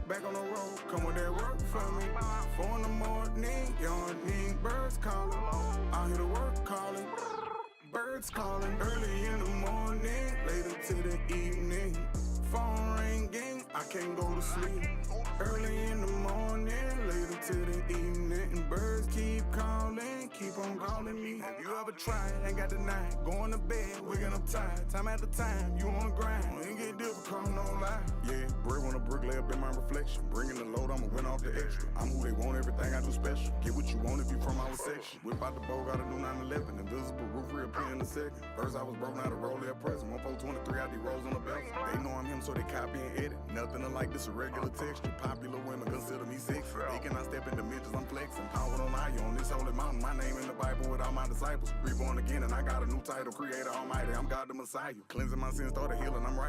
back on the road, come with that work for me. 4 in the morning, yawning, birds calling. I hear the work calling, birds calling. Early in the morning, later to the evening. Phone ringing, I can't go to sleep. Early in the morning, later to the evening. And birds keep calling, keep on calling me. Have you ever tried? Ain't got the night. Going to bed, waking up tired. Time after time, you on the grind. Ain't get difficult, no lie. Yeah, brick on a brick, lay up in my reflection. Bringing the load, I'ma win off the extra. I'm who they want, everything I do special. Get what you want if you from our section. Whip out the bow, got a new 911. Invisible roof reappear in a second. First I was broke, now the roll there present. 1423 out the rolls on the belt. They know I'm him, so they copy and edit. Nothing alike this, a regular texture. Popular women consider me sexy. They cannot step in dimensions, I'm flexing. Power on eye on this holy mountain. My name in the Bible with all my disciples. Reborn again, and I got a new title. Creator Almighty, I'm God the Messiah. Cleansing my sins, started healing, I'm right.